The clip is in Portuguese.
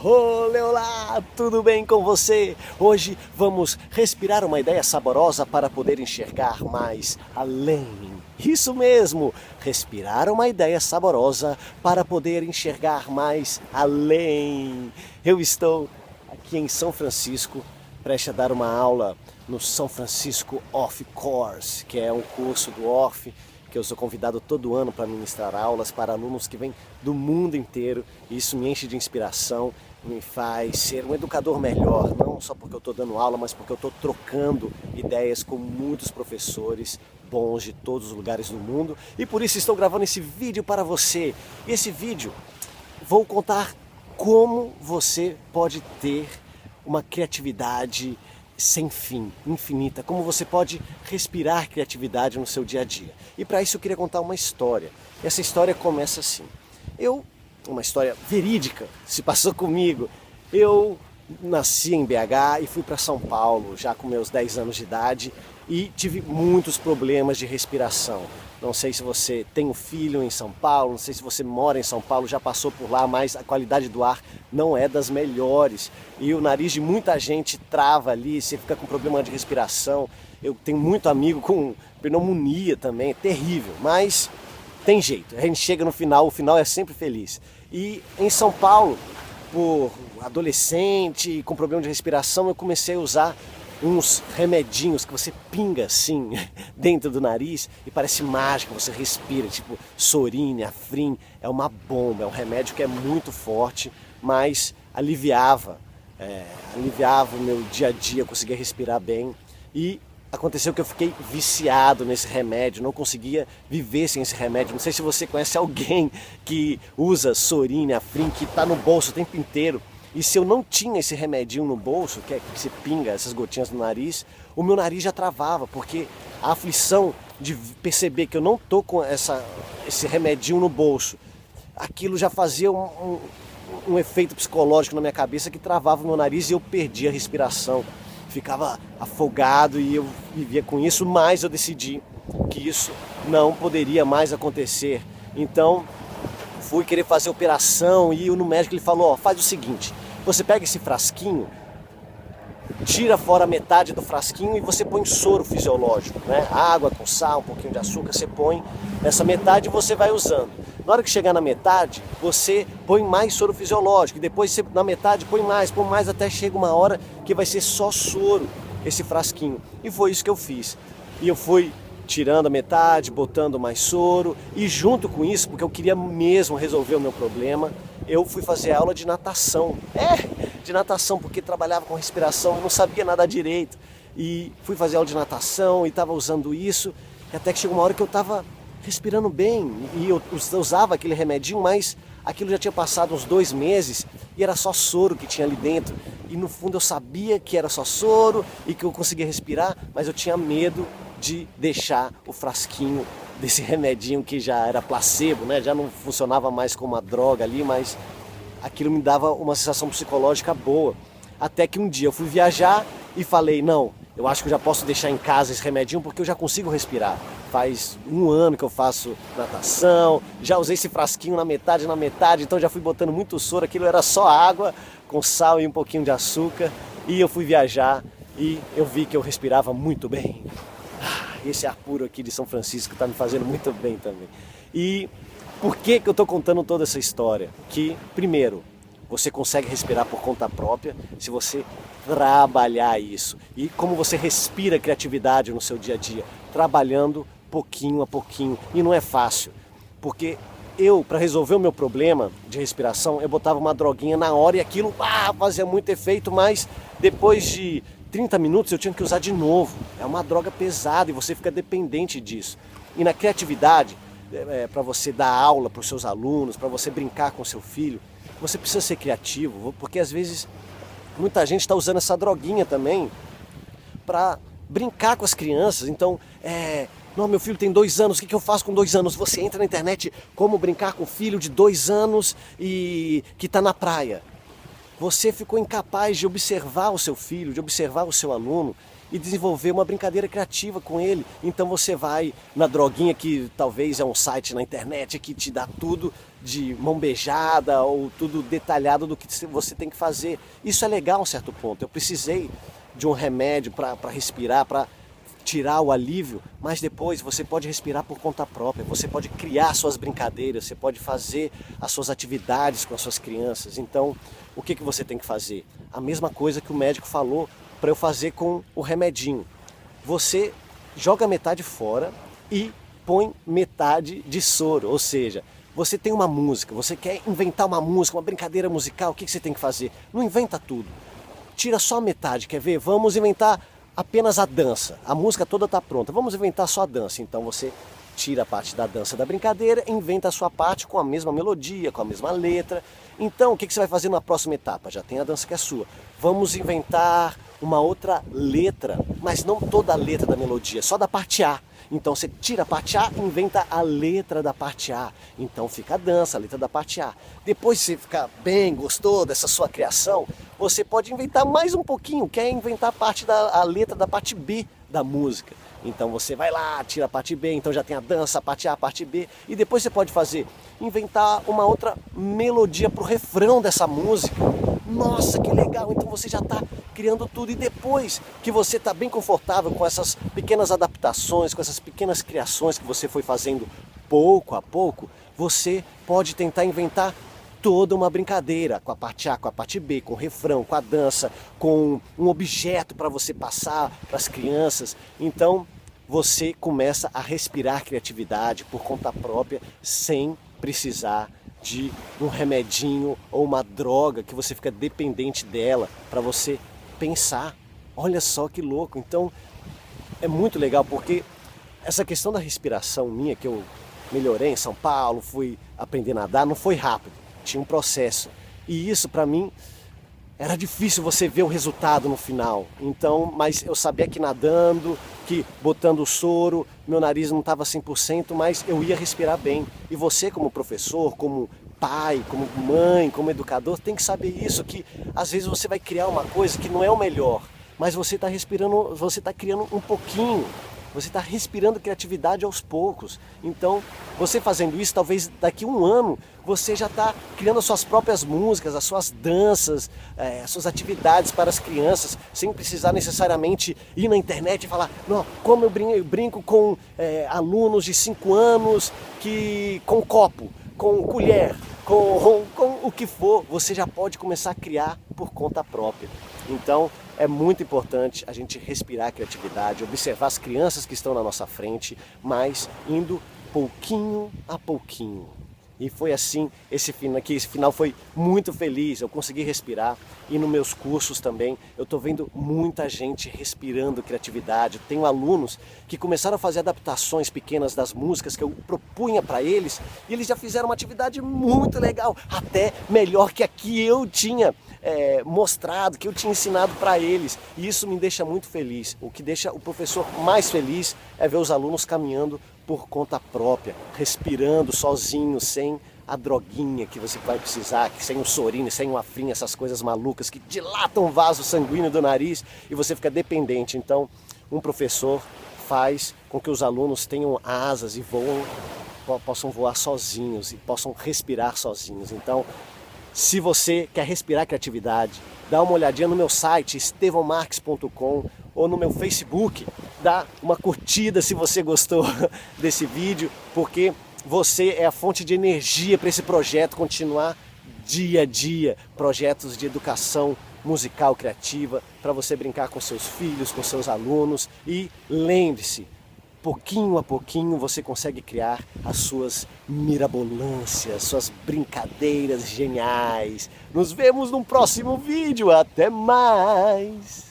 Olá, tudo bem com você? Hoje vamos respirar uma ideia saborosa para poder enxergar mais além. Isso mesmo, respirar uma ideia saborosa para poder enxergar mais além. Eu estou aqui em São Francisco, prestes a dar uma aula no São Francisco Off Course, que é um curso do Off, que eu sou convidado todo ano para ministrar aulas para alunos que vêm do mundo inteiro. E isso me enche de inspiração, me faz ser um educador melhor, não só porque eu estou dando aula, mas porque eu estou trocando ideias com muitos professores bons de todos os lugares do mundo. E por isso estou gravando esse vídeo para você. E esse vídeo vou contar como você pode ter uma criatividade sem fim, infinita, como você pode respirar criatividade no seu dia a dia. E para isso eu queria contar uma história. Essa história começa assim. Uma história verídica, se passou comigo. Eu nasci em BH e fui para São Paulo já com meus 10 anos de idade e tive muitos problemas de respiração. Não sei se você tem um filho em São Paulo, não sei se você mora em São Paulo, já passou por lá, mas a qualidade do ar não é das melhores. E o nariz de muita gente trava ali, você fica com problema de respiração. Eu tenho muito amigo com pneumonia também, é terrível, mas tem jeito. A gente chega no final, o final é sempre feliz. E em São Paulo, por adolescente com problema de respiração, eu comecei a usar uns remedinhos que você pinga assim dentro do nariz e parece mágica, você respira, tipo Sorine, Afrin, é uma bomba, é um remédio que é muito forte, mas aliviava o meu dia a dia, eu conseguia respirar bem. E aconteceu que eu fiquei viciado nesse remédio, não conseguia viver sem esse remédio. Não sei se você conhece alguém que usa Sorine, Afrin, que está no bolso o tempo inteiro. E se eu não tinha esse remedinho no bolso, que você pinga essas gotinhas no nariz, o meu nariz já travava, porque a aflição de perceber que eu não tô com esse remedinho no bolso, aquilo já fazia um efeito psicológico na minha cabeça que travava o meu nariz e eu perdia a respiração. Ficava afogado e eu vivia com isso, mas eu decidi que isso não poderia mais acontecer. Então fui querer fazer operação e no médico ele falou, faz o seguinte, você pega esse frasquinho, tira fora metade do frasquinho e você põe soro fisiológico, né? Água com sal, um pouquinho de açúcar, você põe nessa metade e você vai usando. Na hora que chegar na metade, você põe mais soro fisiológico, e depois você, na metade põe mais, até chega uma hora que vai ser só soro, esse frasquinho. E foi isso que eu fiz. E eu fui tirando a metade, botando mais soro, e junto com isso, porque eu queria mesmo resolver o meu problema, eu fui fazer aula de natação. De natação, porque trabalhava com respiração, eu não sabia nadar direito. E fui fazer aula de natação e estava usando isso, e até que chegou uma hora que eu estava respirando bem, e eu usava aquele remedinho, mas aquilo já tinha passado uns 2 meses, e era só soro que tinha ali dentro. E no fundo eu sabia que era só soro, e que eu conseguia respirar, mas eu tinha medo de deixar o frasquinho desse remedinho que já era placebo, né? Já não funcionava mais como uma droga ali, mas aquilo me dava uma sensação psicológica boa. Até que um dia eu fui viajar e falei, não, eu acho que eu já posso deixar em casa esse remedinho porque eu já consigo respirar. Faz 1 ano que eu faço natação, já usei esse frasquinho na metade, então já fui botando muito soro, aquilo era só água com sal e um pouquinho de açúcar. E eu fui viajar e eu vi que eu respirava muito bem. Esse ar puro aqui de São Francisco está me fazendo muito bem também. E por que eu estou contando toda essa história? Que, primeiro, você consegue respirar por conta própria se você trabalhar isso. E como você respira criatividade no seu dia a dia? Trabalhando pouquinho a pouquinho. E não é fácil, porque para resolver o meu problema de respiração, eu botava uma droguinha na hora e aquilo fazia muito efeito, mas depois de 30 minutos eu tinha que usar de novo. É uma droga pesada e você fica dependente disso. E na criatividade, para você dar aula para os seus alunos, para você brincar com seu filho, você precisa ser criativo, porque às vezes muita gente está usando essa droguinha também para brincar com as crianças. Então, não, meu filho tem 2 anos, o que eu faço com 2 anos? Você entra na internet, como brincar com o filho de 2 anos e que está na praia. Você ficou incapaz de observar o seu filho, de observar o seu aluno e desenvolver uma brincadeira criativa com ele. Então você vai na Droguinha, que talvez é um site na internet que te dá tudo de mão beijada ou tudo detalhado do que você tem que fazer. Isso é legal a um certo ponto. Eu precisei de um remédio para respirar, para tirar o alívio, mas depois você pode respirar por conta própria, você pode criar suas brincadeiras, você pode fazer as suas atividades com as suas crianças. Então, o que você tem que fazer? A mesma coisa que o médico falou para eu fazer com o remedinho. Você joga metade fora e põe metade de soro, ou seja, você tem uma música, você quer inventar uma música, uma brincadeira musical, o que você tem que fazer? Não inventa tudo, tira só metade, quer ver? Vamos inventar apenas a dança, a música toda está pronta, vamos inventar só a dança. Então você tira a parte da dança da brincadeira e inventa a sua parte com a mesma melodia, com a mesma letra. Então o que você vai fazer na próxima etapa? Já tem a dança que é sua. Vamos inventar uma outra letra, mas não toda a letra da melodia, só da parte A. Então você tira a parte A e inventa a letra da parte A. Então fica a dança, a letra da parte A. Depois você ficar bem, gostou dessa sua criação, você pode inventar mais um pouquinho, quer inventar a letra da parte B da música. Então você vai lá, tira a parte B, então já tem a dança, a parte A, a parte B. E depois você pode inventar uma outra melodia para o refrão dessa música. Nossa, que legal! Então você já está criando tudo. E depois que você está bem confortável com essas pequenas adaptações, com essas pequenas criações que você foi fazendo pouco a pouco, você pode tentar inventar toda uma brincadeira com a parte A, com a parte B, com o refrão, com a dança, com um objeto para você passar para as crianças. Então você começa a respirar criatividade por conta própria, sem precisar de um remedinho ou uma droga que você fica dependente dela para você pensar. Olha só que louco! Então é muito legal, porque essa questão da respiração minha, que eu melhorei em São Paulo, fui aprender a nadar, não foi rápido, tinha um processo. E isso para mim era difícil você ver o resultado no final. Então, mas eu sabia que nadando, que botando o soro, meu nariz não estava 100%, mas eu ia respirar bem. E você como professor, como pai, como mãe, como educador, tem que saber isso, que às vezes você vai criar uma coisa que não é o melhor, mas você está respirando, você está criando um pouquinho. Você está respirando criatividade aos poucos. Então, você fazendo isso, talvez daqui a um ano, você já está criando as suas próprias músicas, as suas danças, as suas atividades para as crianças, sem precisar necessariamente ir na internet e falar, não, como eu brinco com alunos de 5 anos com copo, com colher, com o que for. Você já pode começar a criar por conta própria. Então, é muito importante a gente respirar a criatividade, observar as crianças que estão na nossa frente, mas indo pouquinho a pouquinho. E foi assim, esse final foi muito feliz, eu consegui respirar. E nos meus cursos também, eu estou vendo muita gente respirando criatividade. Eu tenho alunos que começaram a fazer adaptações pequenas das músicas que eu propunha para eles, e eles já fizeram uma atividade muito legal, até melhor que a que eu tinha mostrado, que eu tinha ensinado para eles. E isso me deixa muito feliz. O que deixa o professor mais feliz é ver os alunos caminhando por conta própria, respirando sozinho, sem a droguinha que você vai precisar, sem o sorine, sem o afrim, essas coisas malucas que dilatam o vaso sanguíneo do nariz e você fica dependente. Então, um professor faz com que os alunos tenham asas e possam voar sozinhos e possam respirar sozinhos. Então, se você quer respirar criatividade, dá uma olhadinha no meu site estevãomarques.com ou no meu Facebook, dá uma curtida se você gostou desse vídeo, porque você é a fonte de energia para esse projeto continuar dia a dia, projetos de educação musical criativa, para você brincar com seus filhos, com seus alunos. E lembre-se, pouquinho a pouquinho você consegue criar as suas mirabolâncias, suas brincadeiras geniais. Nos vemos no próximo vídeo. Até mais!